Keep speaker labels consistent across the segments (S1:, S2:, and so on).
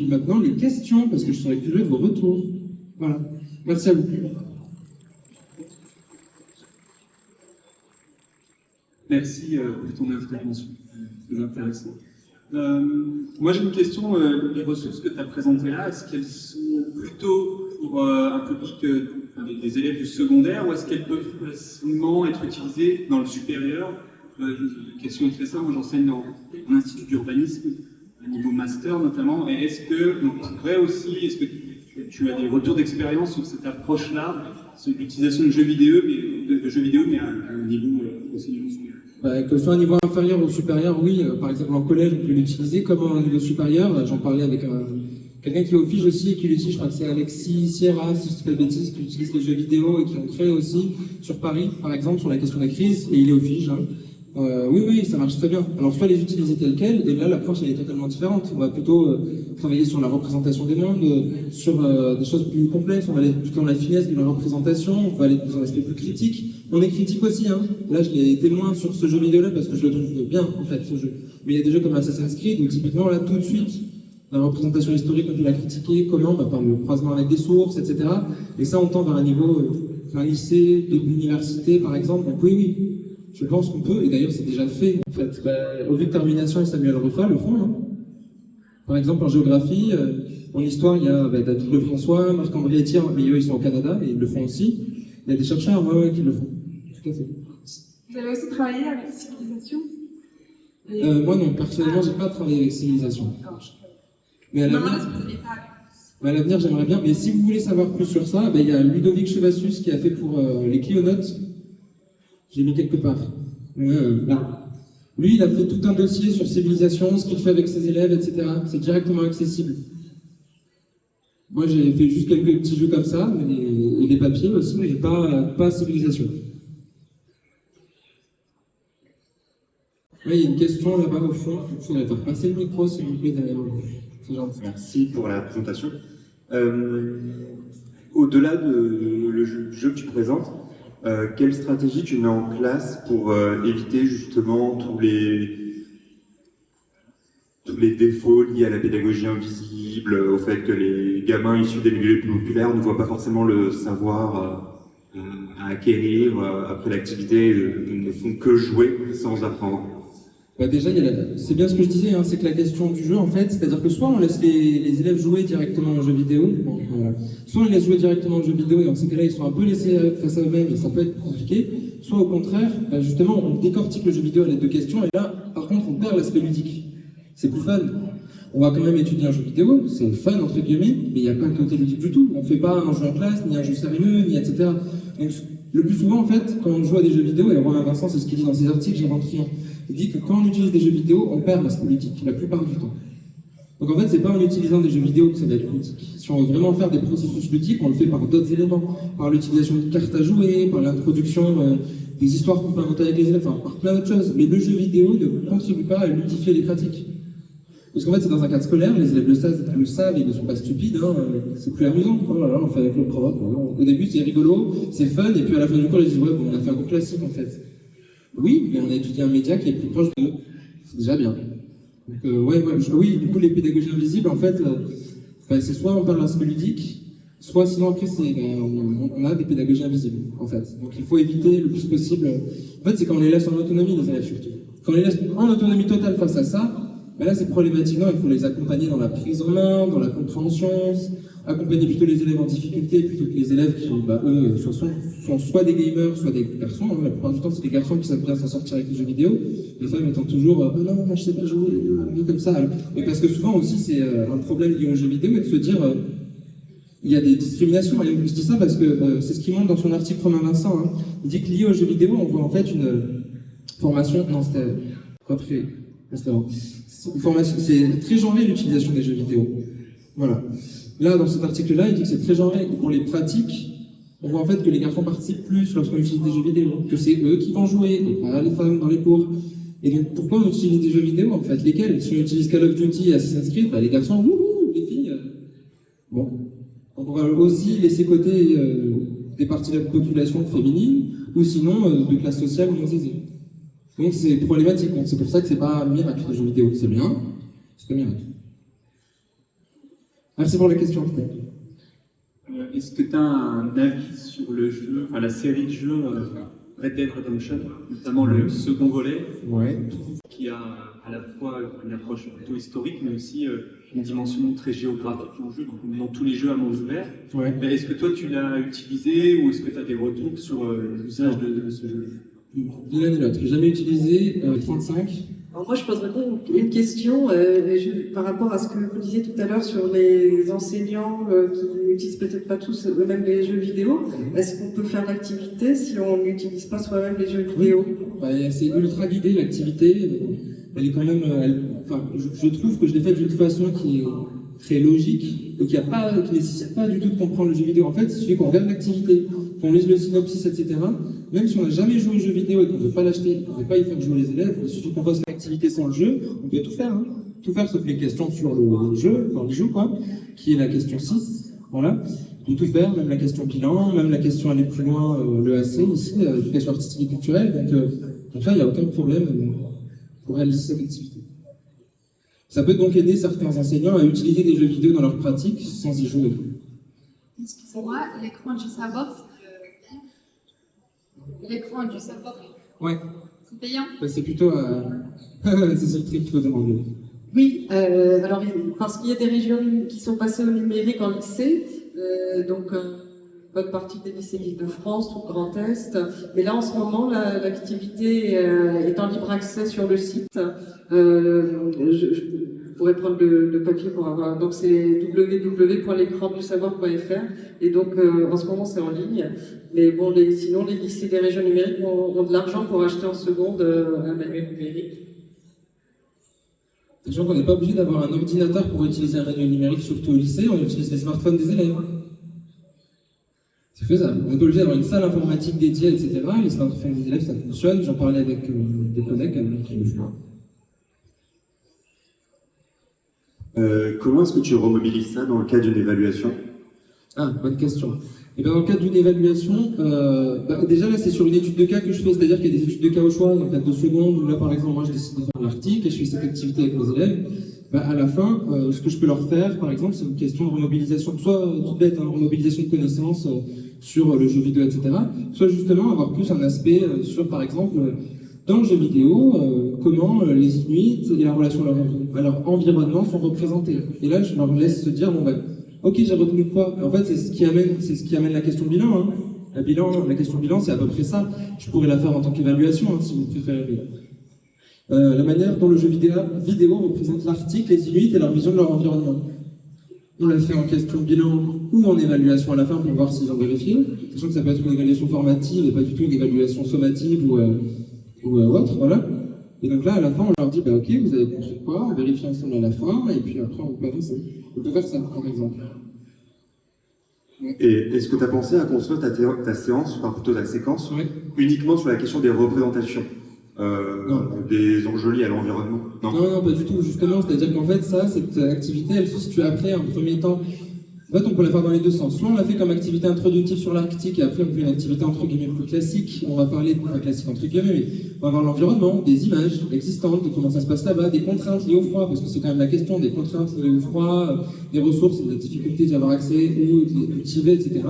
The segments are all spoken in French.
S1: puis maintenant les questions, parce que je serai curieux de vos retours. Voilà. Merci à vous.
S2: Merci pour ton intervention, très intéressant. Moi j'ai une question, les ressources que tu as présentées là, est-ce qu'elles sont plutôt pour un public des élèves du secondaire ou est-ce qu'elles peuvent facilement être utilisées dans le supérieur? Une question très simple, moi j'enseigne en institut d'urbanisme, à niveau master notamment, et est-ce que, donc vrai aussi, est-ce que tu as des retours d'expérience sur cette approche-là, sur l'utilisation de jeux vidéo, mais à un niveau aussi niveau supérieur?
S1: Que ce soit à un niveau inférieur ou supérieur, oui. Par exemple, en collège, on peut l'utiliser comme à un niveau supérieur. J'en parlais avec quelqu'un qui est au FIGE aussi et qui l'utilise, je crois que c'est Alexis Sierra, si je ne dis pas de bêtises, qui utilise les jeux vidéo et qui ont créé aussi sur Paris, par exemple, sur la question des crises, et il est au FIGE. Hein. Oui, ça marche très bien. Alors, soit les utiliser telles quelles, et là, l'approche, elle est totalement différente. On va plutôt travailler sur la représentation des mondes, sur des choses plus complexes, on va aller plutôt dans la finesse de la représentation, on va aller dans un aspect plus critique. On est critique aussi, hein. Là, je l'ai été loin sur ce jeu vidéo-là parce que je le trouve bien, en fait, ce jeu. Mais il y a des jeux comme Assassin's Creed où, typiquement, là, tout de suite, la représentation historique, on peut la critiquer, comment, par le croisement avec des sources, etc. Et ça, on tend vers un niveau, un lycée, de l'université, par exemple. Donc oui, je pense qu'on peut, et d'ailleurs c'est déjà fait en fait. Au vu de Termination et Samuel Ruffat le font. Hein. Par exemple en géographie, en histoire, il y a David Lefrançois, Marc-André Etier, mais eux ils sont au Canada et ils le font aussi. Il y a des chercheurs qui le font. Tout à fait.
S3: Vous avez aussi travaillé avec Civilisation
S1: Moi non, personnellement j'ai pas travaillé avec Civilisation. Mais à l'avenir j'aimerais bien. Mais si vous voulez savoir plus sur ça, il y a Ludovic Chevassus qui a fait pour les Clionotes. J'ai mis quelque part. Là. Lui, il a fait tout un dossier sur Civilisation, ce qu'il fait avec ses élèves, etc. C'est directement accessible. Moi, j'ai fait juste quelques petits jeux comme ça, et des papiers aussi, mais pas Civilisation. Oui, il y a une question là-bas au fond. Il faudrait faire passer le micro, s'il vous plaît, derrière vous. C'est gentil.
S4: Merci pour la présentation. Au-delà du jeu que tu présentes, quelle stratégie tu mets en place pour éviter justement tous les défauts liés à la pédagogie invisible, au fait que les gamins issus des milieux plus populaires ne voient pas forcément le savoir à acquérir après l'activité, ne font que jouer sans apprendre?
S1: Déjà, c'est bien ce que je disais, hein, c'est que la question du jeu, en fait, c'est-à-dire que soit on laisse les élèves jouer directement aux jeux vidéo, soit on les laisse jouer directement aux jeux vidéo, et dans ces cas-là, ils sont un peu laissés face à eux-mêmes, et ça peut être compliqué, soit au contraire, justement, on décortique le jeu vidéo à l'aide de questions, et là, par contre, on perd l'aspect ludique. C'est plus fun. On va quand même étudier un jeu vidéo, c'est fun, entre guillemets, mais il n'y a pas le côté ludique du tout. On ne fait pas un jeu en classe, ni un jeu sérieux, ni etc. Donc, le plus souvent, en fait, quand on joue à des jeux vidéo, et Romain Vincent, c'est ce qu'il dit dans ses articles, j'invente rien. Il dit que quand on utilise des jeux vidéo, on perd l'aspect ludique, la plupart du temps. Donc en fait, c'est pas en utilisant des jeux vidéo que ça va être ludique. Si on veut vraiment faire des processus ludiques, on le fait par d'autres éléments, par l'utilisation de cartes à jouer, par l'introduction des histoires qu'on peut inventer avec les élèves, enfin par plein d'autres choses. Mais le jeu vidéo ne contribue pas à ludifier les pratiques. Parce qu'en fait, c'est dans un cadre scolaire, les élèves le savent, ils ne sont pas stupides, hein, c'est plus amusant. Oh là là, on fait avec le prof. Au début, c'est rigolo, c'est fun, et puis à la fin du cours, ils disent ouais, bon, on a fait un cours classique en fait. Oui, mais on a étudié un média qui est plus proche d'eux. C'est déjà bien. Donc, oui, du coup, les pédagogies invisibles, en fait, c'est soit on perd l'aspect ludique, soit sinon après, on a des pédagogies invisibles, en fait. Donc il faut éviter le plus possible. En fait, c'est quand on les laisse en autonomie, les élèves surtout. Quand on les laisse en autonomie totale face à ça, là, c'est problématique. Non, il faut les accompagner dans la prise en main, dans la compréhension, accompagner plutôt les élèves en difficulté plutôt que les élèves qui, eux, sont soit des gamers, soit des garçons. Hein. La plupart du temps, c'est des garçons qui savent bien s'en sortir avec les jeux vidéo. Les femmes étant toujours oh non, moi je sais pas jouer, comme ça. Mais parce que souvent aussi, c'est un problème lié aux jeux vidéo et de se dire il y a des discriminations. Et je dis ça parce que c'est ce qu'il montre dans son article Romain Vincent. Hein. Il dit que lié aux jeux vidéo, on voit en fait une formation. Non, c'était après. C'est très genré l'utilisation des jeux vidéo. Voilà. Là, dans cet article-là, il dit que c'est très genré. Et pour les pratiques, on voit en fait que les garçons participent plus lorsqu'on utilise des jeux vidéo, que c'est eux qui vont jouer, et pas les femmes dans les cours. Et donc, pourquoi on utilise des jeux vidéo en fait? Lesquels? Si on utilise Call of Duty et Assassin's Creed, les garçons, wouhou, les filles. Bon. Donc, on va aussi laisser côté des parties de la population féminine, ou sinon de classe sociale moins aisée. Donc c'est problématique, donc c'est pour ça que c'est pas un miracle les jeux vidéo, c'est bien, c'est pas un miracle. Merci pour la question. En tout cas.
S2: Est-ce que tu as un avis sur le jeu, enfin la série de jeux Red Dead Redemption, notamment le second volet,
S1: Ouais.
S2: qui a à la fois une approche plutôt historique, mais aussi une dimension très géographique dans le jeu, donc dans tous les jeux à monde ouvert.
S1: Ouais.
S2: Mais est-ce que toi tu l'as utilisé ou est-ce que tu as des retours sur l'usage de ce jeu?
S1: Ni l'un ni l'autre. J'ai jamais utilisé 35.
S5: Alors moi, je poserais une question par rapport à ce que vous disiez tout à l'heure sur les enseignants qui n'utilisent peut-être pas tous eux-mêmes les jeux vidéo. Est-ce qu'on peut faire l'activité si on n'utilise pas soi-même les jeux vidéo?
S1: Bah, c'est ultra guidé l'activité. Elle est quand même. Enfin, je trouve que je l'ai faite d'une façon qui est très logique et qui ne nécessite pas du tout de comprendre le jeu vidéo. En fait, il suffit qu'on regarde l'activité, qu'on lise le synopsis, etc. Même si on n'a jamais joué au jeu vidéo et qu'on ne veut pas l'acheter, on ne veut pas y faire jouer les élèves, il suffit qu'on fasse l'activité sans le jeu, on peut tout faire. Hein. Tout faire sauf les questions sur le jeu, enfin le jeu quoi, qui est la question 6. Voilà. On peut tout faire, même la question bilan, même la question aller plus loin, le AC ici, l'éducation artistique et culturelle. Donc là, il n'y a aucun problème pour réaliser cette activité. Ça peut donc aider certains enseignants à utiliser des jeux vidéo dans leur pratique sans y jouer.
S3: Excusez-moi, l'écran du savoir, l'écran du savoir,
S1: Ouais,
S3: c'est payant?
S1: bah, c'est plutôt c'est sur le truc qu'il faut demander.
S5: Oui, alors parce qu'il y a des régions qui sont passées au numérique en lycée, donc une bonne partie des lycées d'Île-de-France, tout le Grand Est. Mais là, en ce moment, l'activité est en libre accès sur le site. Je pourrais prendre le papier pour avoir. Donc c'est www.l'écrandusavoir.fr et donc en ce moment c'est en ligne. Mais bon, sinon les lycées des régions numériques ont de l'argent pour acheter en seconde un manuel numérique.
S1: Sachant qu'on n'est pas obligé d'avoir un ordinateur pour utiliser un manuel numérique, surtout au lycée, on utilise les smartphones des élèves. C'est faisable. On n'est pas obligé d'avoir une salle informatique dédiée, etc. Les smartphones des élèves, ça fonctionne. J'en parlais avec des collègues qui le font.
S4: Comment est-ce que tu remobilises ça dans le cadre d'une évaluation?
S1: Ah, bonne question. Et bien, dans le cadre d'une évaluation, déjà là c'est sur une étude de cas que je fais, c'est-à-dire qu'il y a des études de cas au choix, dans le cadre de seconde, où là par exemple moi je décide de faire l'article et je fais cette activité avec mes élèves. À la fin, ce que je peux leur faire, par exemple, c'est une question de remobilisation, soit toute bête, remobilisation de connaissances sur le jeu vidéo, etc. Soit justement avoir plus un aspect sur, par exemple, dans le jeu vidéo, comment les Inuits et la relation à leur environnement sont représentés. Et là, je leur laisse se dire, bon ben, ok, j'ai retenu quoi? En fait, c'est ce qui amène la question bilan. Hein. La question bilan, c'est à peu près ça. Je pourrais la faire en tant qu'évaluation, hein, si vous préférez. La manière dont le jeu vidéo représente l'article, les Inuits et leur vision de leur environnement. On l'a fait en question bilan ou en évaluation à la fin pour voir s'ils ont vérifié. Sachant que ça peut être une évaluation formative et pas du tout une évaluation sommative ou autre, voilà. Et donc là, à la fin, on leur dit, ok, vous avez compris quoi, on vérifie ensemble à la fin, et puis après, on peut avancer. On peut faire ça, par exemple.
S4: Et est-ce que tu as pensé à construire ta séance, enfin plutôt ta séquence, uniquement sur la question des représentations, des enjeux liés à l'environnement?
S1: Non, pas du tout, justement, c'est-à-dire qu'en fait, cette activité, elle se situe après, en premier temps. En fait, on peut la faire dans les deux sens. Soit on la fait comme activité introductive sur l'Arctique, et après on fait une activité entre guillemets plus classique. On va parler de enfin, classique entre guillemets, mais on va voir l'environnement, des images existantes, de comment ça se passe là-bas, des contraintes liées au froid, parce que c'est quand même la question des contraintes liées au froid, des ressources et des difficultés d'y avoir accès ou de les cultiver, etc.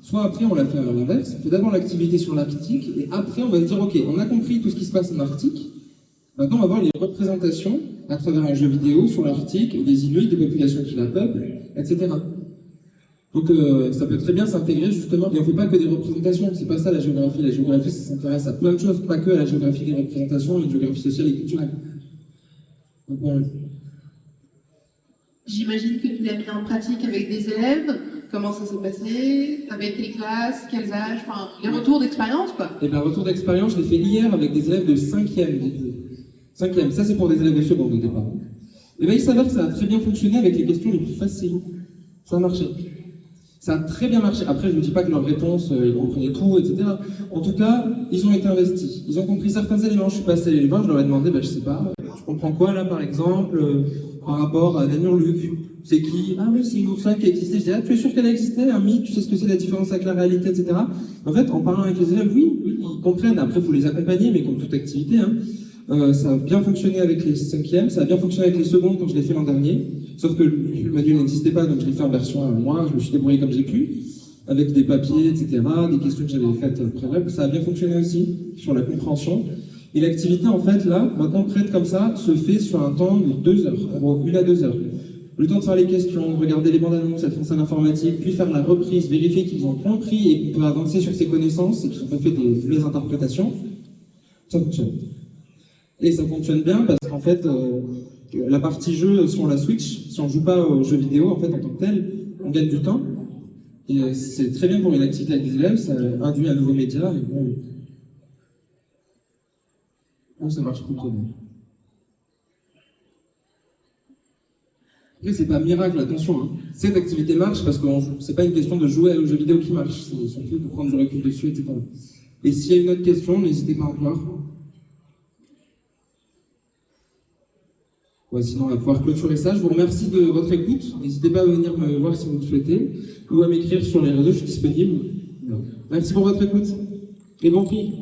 S1: Soit après on la fait à l'inverse, on fait d'abord l'activité sur l'Arctique, et après on va se dire, ok, on a compris tout ce qui se passe en Arctique, maintenant on va voir les représentations à travers un jeu vidéo sur l'Arctique, des Inuits, des populations qui la peuplent, etc. Donc ça peut très bien s'intégrer justement, et on ne fait pas que des représentations, c'est pas ça la géographie. La géographie, ça s'intéresse à plein de choses, pas que à la géographie des représentations, mais une géographie sociale et culturelle. Donc, bon.
S6: J'imagine que tu l'as mis en pratique avec des élèves. Comment ça s'est passé? Avec quelles classes? Quels âges? Enfin, les retours d'expérience, quoi.
S1: Et bien, retour d'expérience, je l'ai fait hier avec des élèves de 5e. 5e, ça c'est pour des élèves de seconde au départ. Et bien, il s'avère que ça a très bien fonctionné avec les questions les plus faciles. Ça a marché. Ça a très bien marché. Après, je ne vous dis pas que leurs réponses, ils comprenaient tout, etc. En tout cas, ils ont été investis. Ils ont compris certains éléments. Je suis passé à l'éleveur, je leur ai demandé, je sais pas, je comprends quoi là, par exemple, par rapport à Daniel Luc. C'est qui? Ah oui, c'est une oursin qui existait. Je dis, ah, tu es sûr qu'elle a existé? Un mythe, tu sais ce que c'est la différence avec la réalité, etc. En fait, en parlant avec les élèves, oui, ils comprennent. Après, il faut les accompagner, mais comme toute activité, hein. Ça a bien fonctionné avec les 5e, ça a bien fonctionné avec les secondes quand je l'ai fait l'an dernier. Sauf que le manuel n'existait pas, donc je l'ai fait en version moi, je me suis débrouillé comme j'ai pu, avec des papiers, etc., des questions que j'avais faites préalables. Ça a bien fonctionné aussi sur la compréhension. Et l'activité, en fait, là, maintenant prête comme ça, se fait sur un temps de 2 heures, en gros, 1 à 2 heures. Le temps de faire les questions, de regarder les bandes annonces, être en salle informatique, puis faire la reprise, vérifier qu'ils ont compris et qu'on peut avancer sur ses connaissances et qu'ils n'ont pas fait des mésinterprétations, ça fonctionne. Et ça fonctionne bien parce qu'en fait, la partie jeu, si on la switch, si on joue pas aux jeux vidéo, en fait, en tant que tel, on gagne du temps. Et c'est très bien pour une activité avec des élèves, ça induit un nouveau média, et bon, ça marche plutôt bien. Après, c'est pas miracle, attention. Hein. Cette activité marche parce que c'est pas une question de jouer aux jeux vidéo qui marche, c'est surtout de prendre du recul dessus, etc. Et s'il y a une autre question, n'hésitez pas à en voir. Ouais, sinon, on va pouvoir clôturer ça. Je vous remercie de votre écoute. N'hésitez pas à venir me voir si vous le souhaitez, ou à m'écrire sur les réseaux, je suis disponible. Merci pour votre écoute. Et bon prix.